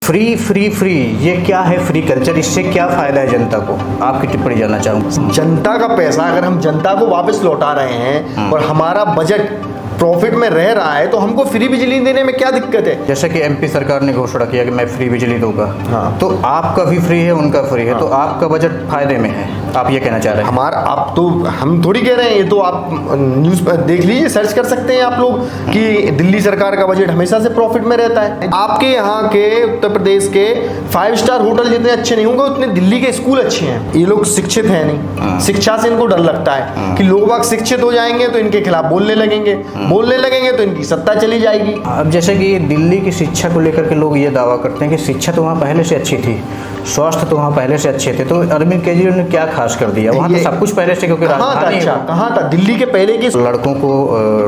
Free free free ये क्या है फ्री कल्चर, इससे क्या फायदा है जनता को? आपकी टिप्पणी जानना चाहूँगा। जनता का पैसा अगर हम जनता को वापस लौटा रहे हैं और हमारा बजट प्रॉफिट में रह रहा है तो हमको फ्री बिजली देने में क्या दिक्कत है? जैसे कि एमपी सरकार ने घोषणा किया कि मैं फ्री बिजली दूंगा। हाँ। तो आपका भी फ्री है, उनका फ्री है। हाँ। तो आपका बजट फायदे में है, आप ये कहना चाह रहे हैं? हमारा आप तो हम थोड़ी कह रहे हैं, ये तो आप न्यूज़ पर देख लीजिए, सर्च कर सकते हैं आप लोग कि दिल्ली सरकार का बजट हमेशा से प्रॉफिट में रहता है। आपके यहाँ के उत्तर प्रदेश के 5 स्टार होटल जितने अच्छे नहीं होंगे उतने दिल्ली के स्कूल अच्छे हैं। ये लोग शिक्षित हैं नहीं, शिक्षा से इनको डर लगता है कि लोग बाग शिक्षित हो जाएंगे तो इनके खिलाफ बोलने लगेंगे तो इनकी सत्ता चली जाएगी। अब जैसे कि दिल्ली की शिक्षा को लेकर के लोग ये दावा करते हैं कि शिक्षा तो वहाँ पहले से अच्छी थी, स्वास्थ्य तो वहाँ पहले से अच्छे थे, तो अरविंद केजरीवाल ने क्या खास कर दिया? वहाँ तो सब कुछ पहले से, क्योंकि कहाँ था दिल्ली के पहले के लड़कों को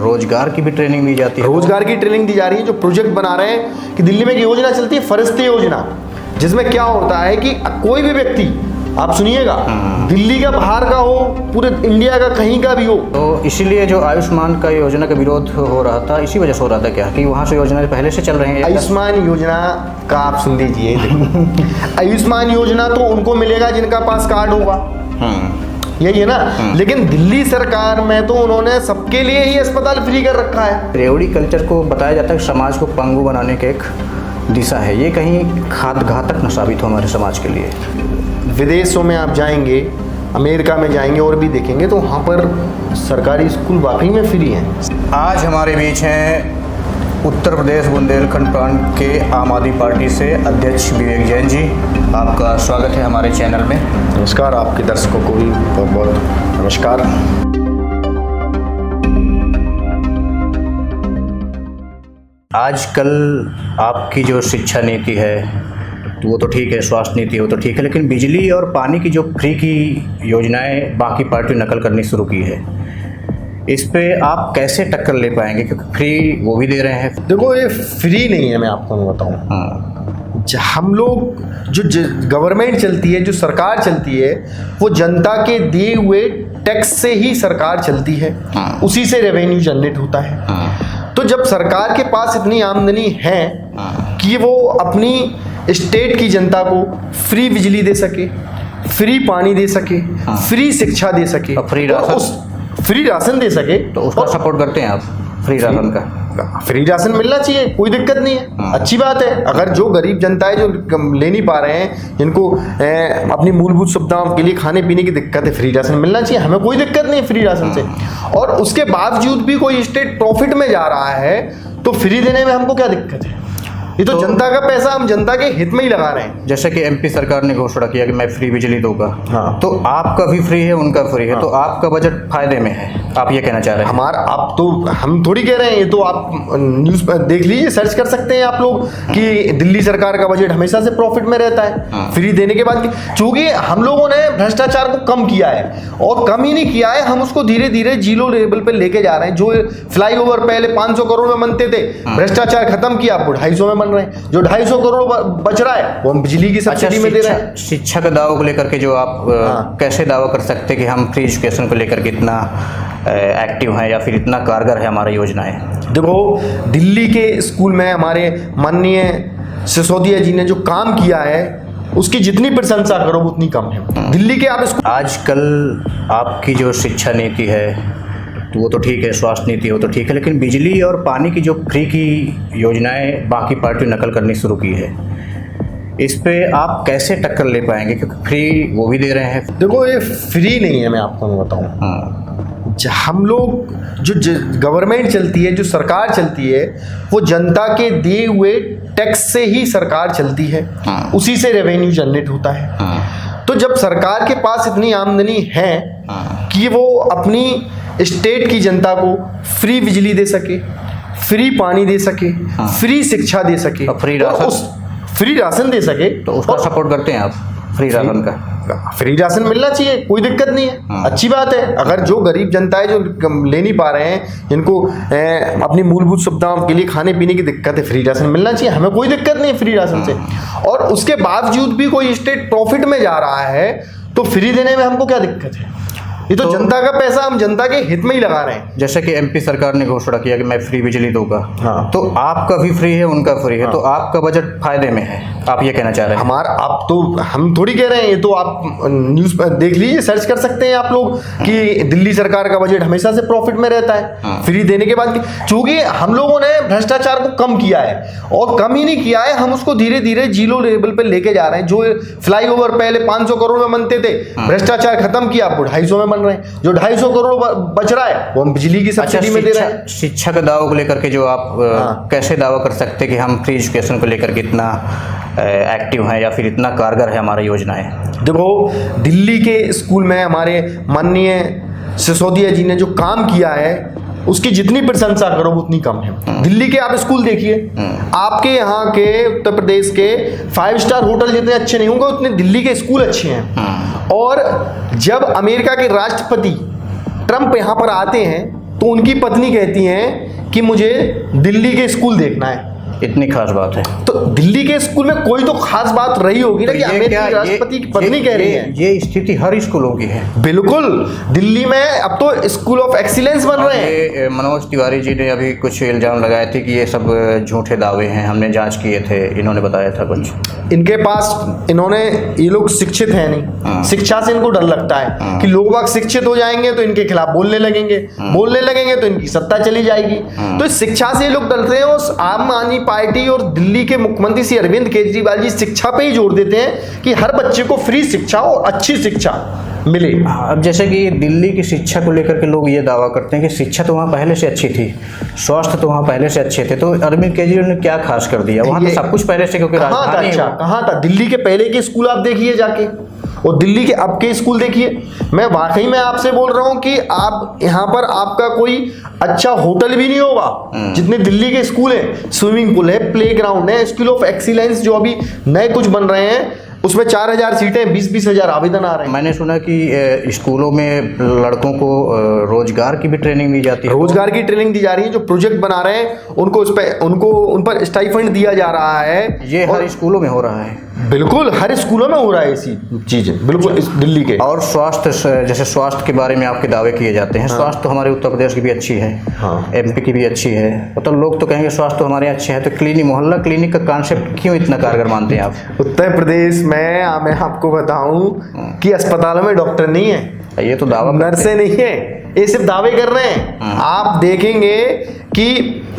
रोजगार की भी ट्रेनिंग दी जाती है, रोजगार की ट्रेनिंग दी जा रही है। जो प्रोजेक्ट बना रहे हैं कि दिल्ली में एक योजना चलती है फरिश्ते योजना, जिसमें क्या होता है कि कोई भी व्यक्ति, आप सुनिएगा, दिल्ली का बाहर का हो, पूरे इंडिया का कहीं का भी हो, तो इसीलिए जो आयुष्मान का योजना का विरोध हो रहा था, इसी वजह से हो रहा था क्या कि वहाँ से योजना पहले से चल रही है? आयुष्मान योजना का आप सुन लीजिए। आयुष्मान योजना तो उनको मिलेगा जिनका पास कार्ड होगा, यही है ना। लेकिन दिल्ली सरकार में तो उन्होंने सबके लिए ही अस्पताल फ्री कर रखा है। रेवड़ी कल्चर को बताया जाता है कि समाज को पंगु बनाने के एक दिशा है, ये कहीं घातक न साबित हो हमारे समाज के लिए। विदेशों में आप जाएंगे, अमेरिका में जाएंगे और भी देखेंगे तो वहाँ पर सरकारी स्कूल वाकई में फ्री हैं। आज हमारे बीच हैं उत्तर प्रदेश बुंदेलखंड प्रांत के आम आदमी पार्टी से अध्यक्ष विवेक जैन जी। आपका स्वागत है हमारे चैनल में। नमस्कार, आपके दर्शकों को भी बहुत बहुत नमस्कार। आजकल आपकी जो शिक्षा नीति है तो वो तो ठीक है, स्वास्थ्य नीति वो तो ठीक है, लेकिन बिजली और पानी की जो फ्री की योजनाएं बाकी पार्टी नकल करनी शुरू की है, इस पे आप कैसे टक्कर ले पाएंगे? क्योंकि फ्री वो भी दे रहे हैं। देखो, ये फ्री नहीं है, मैं आपको बताऊं। हम लोग जो गवर्नमेंट चलती है, जो सरकार चलती है, वो जनता के दिए हुए टैक्स से ही सरकार चलती है, उसी से रेवेन्यू जनरेट होता है। तो जब सरकार के पास इतनी आमदनी है कि वो अपनी स्टेट की जनता को फ्री बिजली दे सके, फ्री पानी दे सके, फ्री शिक्षा दे सके, फ्री राशन दे सके, तो उसका सपोर्ट करते हैं आप? फ्री राशन का, फ्री राशन मिलना चाहिए, कोई दिक्कत नहीं है, अच्छी बात है। अगर जो गरीब जनता है, जो ले नहीं पा रहे हैं, जिनको अपनी मूलभूत सुविधाओं के लिए खाने पीने की दिक्कत है, फ्री राशन मिलना चाहिए, हमें कोई दिक्कत नहीं है फ्री राशन से। और उसके बावजूद भी कोई स्टेट प्रॉफिट में जा रहा है तो फ्री देने में हमको क्या दिक्कत है? ये तो जनता का पैसा हम जनता के हित में ही लगा रहे हैं। जैसे कि एमपी सरकार ने घोषणा किया कि मैं फ्री बिजली दूंगा। हाँ। तो आपका भी फ्री है, उनका फ्री है। हाँ। तो आपका बजट फायदे में है, आप ये कहना चाह रहे हैं? हमारा आप तो हम थोड़ी कह रहे हैं, ये तो आप न्यूज़ पर देख लीजिए, सर्च कर सकते हैं आप लोग कि दिल्ली सरकार का बजट हमेशा से प्रॉफिट में रहता है। फ्री देने के बाद, चूंकि हम लोगों ने भ्रष्टाचार को कम किया है, और कम ही नहीं किया है, हम उसको धीरे धीरे जीरो लेवल पे लेके जा रहे हैं। जो फ्लाईओवर पहले 500 करोड़ में बनते थे, भ्रष्टाचार खत्म किया, अब 250 में बन रहे हैं। जो 250 करोड़ बच रहा है वो हम बिजली की सब्सिडी में दे रहे हैं। शिक्षा के दावों को लेकर के जो आप कैसे दावा कर सकते हैं कि हम फ्री एजुकेशन को लेकर के इतना एक्टिव हैं या फिर इतना कारगर है हमारा योजना है? देखो, दिल्ली के स्कूल में हमारे माननीय सिसोदिया जी ने जो काम किया है, उसकी जितनी प्रशंसा करो उतनी कम है। दिल्ली के आप आजकल आपकी जो शिक्षा नीति है तो वो तो ठीक है, स्वास्थ्य नीति वो तो ठीक है, लेकिन बिजली और पानी की जो फ्री की योजनाएं बाकी पार्टी नकल करनी शुरू की है, इस पे आप कैसे टक्कर ले पाएंगे? क्योंकि फ्री वो भी दे रहे हैं। देखो, ये फ्री नहीं है, मैं आपको बताऊं। हम लोग जो गवर्नमेंट चलती है, जो सरकार चलती है, वो जनता के दिए हुए टैक्स से ही सरकार चलती है, उसी से रेवेन्यू जनरेट होता है। तो जब सरकार के पास इतनी आमदनी है कि वो अपनी स्टेट की जनता को फ्री बिजली दे सके, फ्री पानी दे सके, फ्री शिक्षा दे सके, फ्री राशन दे सके, तो उसका सपोर्ट करते हैं आप? फ्री राशन का, फ्री राशन मिलना चाहिए, कोई दिक्कत नहीं है, अच्छी बात है। अगर जो गरीब जनता है, जो ले नहीं पा रहे हैं, जिनको अपनी मूलभूत सुविधाओं के लिए खाने पीने की दिक्कत है, फ्री राशन मिलना चाहिए, हमें कोई दिक्कत नहीं है फ्री राशन से। और उसके बावजूद भी कोई स्टेट प्रॉफिट में जा रहा है तो फ्री देने में हमको क्या दिक्कत है? ये तो जनता का पैसा हम जनता के हित में ही लगा रहे हैं। जैसे कि एमपी सरकार ने घोषणा किया कि मैं फ्री बिजली दूंगा, हाँ। तो आपका भी फ्री है, उनका फ्री है, तो आपका बजट फायदे में है, आप ये कहना चाह रहे हैं? हमारा आप तो हम थोड़ी कह रहे हैं, ये तो आप न्यूज़ पर देख लीजिए, सर्च कर सकते हैं आप लोग कि दिल्ली सरकार का बजट हमेशा से प्रॉफिट में रहता है फ्री देने के बाद। चूंकि हम लोगों ने भ्रष्टाचार को कम किया है, और कम ही नहीं किया है, हम उसको धीरे धीरे जीरो लेवल पे लेके जा रहे हैं। जो फ्लाईओवर पहले 500 करोड़ में बनते थे, भ्रष्टाचार खत्म किया, अब 250 में बन रहे हैं। जो 250 करोड़ बच रहा है वो हम बिजली की सब्सिडी में दे रहे हैं। शिक्षा के दावों को लेकर के जो आप कैसे दावा कर सकते हैं कि हम फ्री एजुकेशन को लेकर के इतना एक्टिव हैं या फिर इतना कारगर है हमारी योजनाएं? देखो, दिल्ली के स्कूल में हमारे माननीय सिसोदिया जी ने जो काम किया है, उसकी जितनी प्रशंसा करो उतनी कम है। दिल्ली के आप स्कूल देखिए, आपके यहाँ के उत्तर प्रदेश के 5 स्टार होटल जितने अच्छे नहीं होंगे उतने दिल्ली के स्कूल अच्छे हैं। और जब अमेरिका के राष्ट्रपति ट्रंप यहाँ पर आते हैं तो उनकी पत्नी कहती हैं कि मुझे दिल्ली के स्कूल देखना है। इतनी खास बात है तो दिल्ली के स्कूल में कोई तो खास बात रही होगी ना, कि अमेरिका के राष्ट्रपति की पत्नी कह रही है। ये स्थिति हर स्कूलों की है। बिल्कुल, दिल्ली में अब तो स्कूल ऑफ एक्सीलेंस बन रहे हैं। मनोज तिवारी जी ने अभी कुछ इल्जाम लगाए थे कि ये सब झूठे दावे हैं, हमने जांच किए थे, इन्होंने बताया था कुछ। इनके पास ये लोग शिक्षित हैं नहीं, शिक्षा से इनको डर लगता है कि लोग बाग शिक्षित हो जाएंगे तो इनके खिलाफ बोलने लगेंगे तो इनकी सत्ता चली जाएगी। तो इस शिक्षा से ये लोग डरते हैं। और आम आदमी पार्टी और दिल्ली के मुख्यमंत्री श्री अरविंद केजरीवाल जी शिक्षा पे ही जोर देते हैं कि हर बच्चे को फ्री शिक्षा और अच्छी शिक्षा मिले। अब जैसे कि दिल्ली की शिक्षा को लेकर के लोग ये दावा करते हैं कि शिक्षा तो वहाँ पहले से अच्छी थी, स्वास्थ्य तो वहाँ पहले से अच्छे थे, तो अरविंद केजरीवाल ने क्या खास कर दिया? वहाँ तो सब कुछ पहले से, क्योंकि राजधानी है। कहाँ था दिल्ली के पहले के स्कूल आप देखिए जाके, और दिल्ली के अब के स्कूल देखिए। मैं वाकई में आपसे बोल रहा हूँ कि आप यहाँ पर आपका कोई अच्छा होटल भी नहीं होगा जितने दिल्ली के स्कूल हैं। स्विमिंग पूल है, प्लेग्राउंड है, स्कूल ऑफ एक्सीलेंस जो अभी नए कुछ बन रहे हैं उसमें 4000 सीटें, 20-20 हजार आवेदन आ रहे हैं। मैंने सुना कि स्कूलों में लड़कों को रोजगार की भी ट्रेनिंग दी जाती है। रोजगार की ट्रेनिंग दी जा रही है। जो प्रोजेक्ट बना रहे हैं उन पर स्टाइफंड दिया जा रहा है। ये हर स्कूलों में हो रहा है। बिल्कुल, हर स्कूलों में हो रहा है ऐसी चीजें, बिल्कुल इस दिल्ली के। और स्वास्थ्य, जैसे स्वास्थ्य के बारे में आपके दावे किए जाते हैं। स्वास्थ्य तो हमारे उत्तर प्रदेश की भी अच्छी है, एमपी की भी अच्छी है। मतलब लोग तो कहेंगे स्वास्थ्य तो हमारे अच्छे हैं, तो क्लिनिक, मोहल्ला क्लिनिक का कॉन्सेप्ट क्यों इतना कारगर मानते हैं आप? उत्तर प्रदेश में मैं आपको बताऊं कि अस्पतालों में डॉक्टर नहीं है। ये तो दावा, नर्सें नहीं है, ये सिर्फ दावे कर रहे हैं। आप देखेंगे कि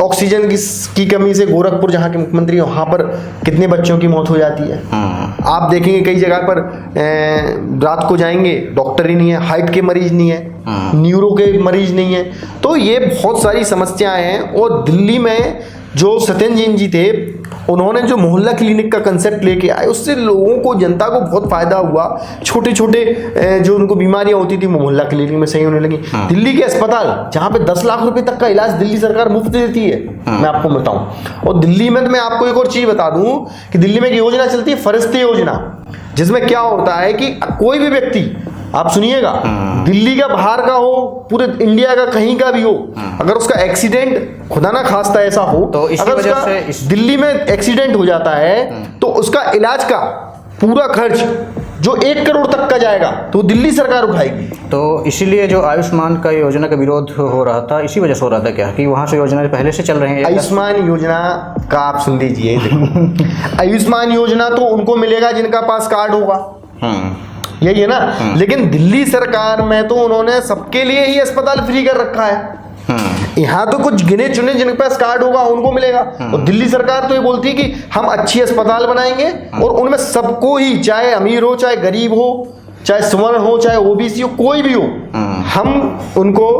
ऑक्सीजन की कमी से गोरखपुर जहाँ के मुख्यमंत्री हैं वहाँ पर कितने बच्चों की मौत हो जाती है। आप देखेंगे कई जगह पर रात को जाएंगे, डॉक्टर ही नहीं है, हार्ट के मरीज नहीं है, न्यूरो के मरीज नहीं है। तो ये बहुत सारी समस्याएं हैं। और दिल्ली में जो सत्येंद्र जैन जी थे, उन्होंने जो मोहल्ला क्लिनिक का कंसेप्ट लेके आए, उससे लोगों को, जनता को बहुत फायदा हुआ। छोटे छोटे जो उनको बीमारियां होती थी मोहल्ला क्लिनिक में सही होने लगी। दिल्ली के अस्पताल जहाँ पे 10 लाख रुपए तक का इलाज दिल्ली सरकार मुफ्त देती है, मैं आपको बताऊं। और दिल्ली में मैं आपको एक और चीज बता दूं कि दिल्ली में एक योजना चलती है, फरिश्ते योजना, जिसमें क्या होता है कि कोई भी व्यक्ति, आप सुनिएगा, दिल्ली का बाहर का हो, पूरे इंडिया का कहीं का भी हो, अगर उसका एक्सीडेंट, खुदा ना खास्ता ऐसा हो, तो इसी अगर वजह उसका से दिल्ली में एक्सीडेंट हो जाता है तो उसका इलाज का पूरा खर्च जो 1 करोड़ तक का जाएगा तो दिल्ली सरकार उठाएगी। तो इसीलिए जो आयुष्मान का योजना का विरोध हो रहा था, इसी वजह से हो रहा था क्या, कि वहाँ से योजना पहले से चल रहे हैं? आयुष्मान योजना का आप सुन लीजिए। आयुष्मान योजना तो उनको मिलेगा जिनका पास कार्ड होगा, यही है ना। लेकिन दिल्ली सरकार में तो उन्होंने सबके लिए ही अस्पताल फ्री कर रखा है। यहाँ तो कुछ गिने चुने जिनके पास कार्ड होगा उनको मिलेगा। और दिल्ली सरकार तो ये बोलती है कि हम अच्छी अस्पताल बनाएंगे और उनमें सबको ही, चाहे अमीर हो, चाहे गरीब हो, चाहे सवर्ण हो, चाहे ओबीसी हो, कोई भी हो, हम उनको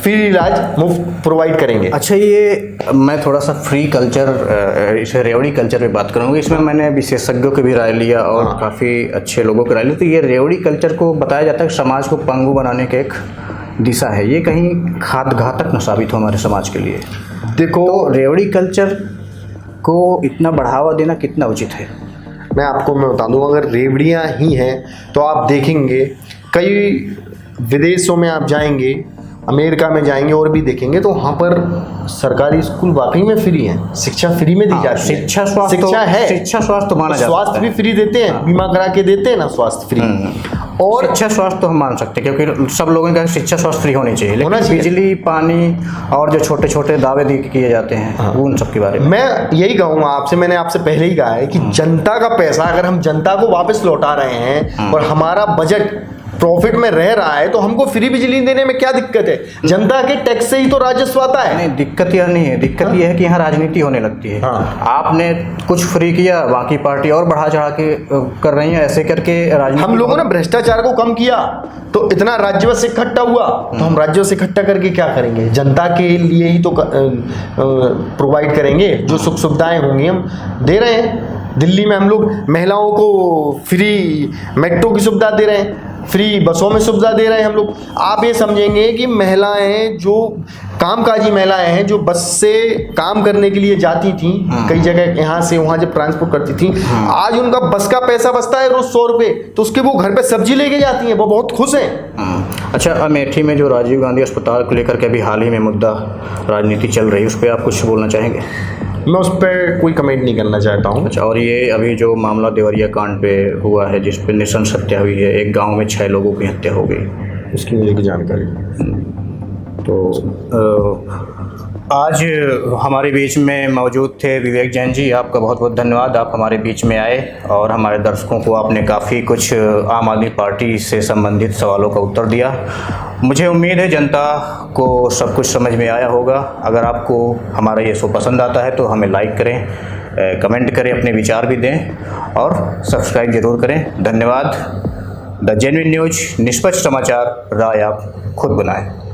फ्री इलाज मुफ्त प्रोवाइड करेंगे। अच्छा, ये मैं थोड़ा सा फ्री कल्चर, इसे रेवड़ी कल्चर पे बात करूँगा। इसमें मैंने विशेषज्ञों की भी राय लिया और काफ़ी अच्छे लोगों की राय ली। तो ये रेवड़ी कल्चर को बताया जाता है कि समाज को पंगु बनाने के एक दिशा है, ये कहीं घातक न साबित हो हमारे समाज के लिए। देखो, तो रेवड़ी कल्चर को इतना बढ़ावा देना कितना उचित है? मैं बता दूं, अगर रेवड़ियाँ ही हैं तो आप देखेंगे कई विदेशों में आप जाएंगे, अमेरिका में जाएंगे और भी देखेंगे तो वहाँ पर सरकारी स्कूल वाकई में फ्री हैं, शिक्षा फ्री में दी जाती है। शिक्षा स्वास्थ्य है, शिक्षा स्वास्थ्य माना जाता है, स्वास्थ्य भी फ्री देते हैं, बीमा करा के देते हैं ना, स्वास्थ्य फ्री। और शिक्षा स्वास्थ्य तो हम मान सकते हैं, क्योंकि सब लोगों का शिक्षा स्वास्थ्य फ्री होनी चाहिए, होना लेकिन चाहिए। बिजली पानी और जो छोटे छोटे दावे किए जाते हैं वो उन सब के बारे में मैं यही कहूँगा आपसे, मैंने आपसे पहले ही कहा है कि जनता का पैसा अगर हम जनता को वापस लौटा रहे हैं और हमारा बजट प्रॉफिट में रह रहा है, तो हमको फ्री बिजली देने में क्या दिक्कत है? जनता के टैक्स से ही तो राजस्व आता है। नहीं, दिक्कत यह नहीं है, दिक्कत यह है कि यहाँ राजनीति होने लगती है। आपने कुछ फ्री किया, बाकी पार्टी और बढ़ा चढ़ा के कर रही है, ऐसे करके राजनीति। हम लोगों ने भ्रष्टाचार को कम किया तो इतना राजस्व से इकट्ठा हुआ, तो हम राजस्व से इकट्ठा करके क्या करेंगे? जनता के लिए ही तो प्रोवाइड करेंगे, जो सुख सुविधाएं होंगी हम दे रहे हैं। दिल्ली में हम लोग महिलाओं को फ्री मेट्रो की सुविधा दे रहे हैं, फ्री बसों में सुविधा दे रहे हैं हम लोग। आप ये समझेंगे कि महिलाएं जो कामकाजी महिलाएं हैं, जो बस से काम करने के लिए जाती थी कई जगह, यहाँ से वहाँ जब ट्रांसपोर्ट करती थी, आज उनका बस का पैसा बचता है रोज 100 रुपये, तो उसके वो घर पे सब्जी लेके जाती हैं, वो बहुत खुश हैं। अच्छा, अमेठी में जो राजीव गांधी अस्पताल को लेकर के अभी हाल ही में मुद्दा राजनीति चल रही है, उस पर आप कुछ बोलना चाहेंगे? मैं उस पर कोई कमेंट नहीं करना चाहता हूँ। अच्छा, और ये अभी जो मामला देवरिया कांड पे हुआ है, जिस पे नृशंस हत्या हुई है, एक गांव में 6 लोगों की हत्या हो गई, उसकी मुझे की जानकारी। तो आज हमारे बीच में मौजूद थे विवेक जैन जी, आपका बहुत बहुत धन्यवाद, आप हमारे बीच में आए और हमारे दर्शकों को आपने काफ़ी कुछ आम आदमी पार्टी से संबंधित सवालों का उत्तर दिया। मुझे उम्मीद है जनता को सब कुछ समझ में आया होगा। अगर आपको हमारा ये शो पसंद आता है तो हमें लाइक करें, कमेंट करें, अपने विचार भी दें और सब्सक्राइब ज़रूर करें। धन्यवाद। द जेन्युइन न्यूज, निष्पक्ष समाचार, राय आप खुद बनाएं।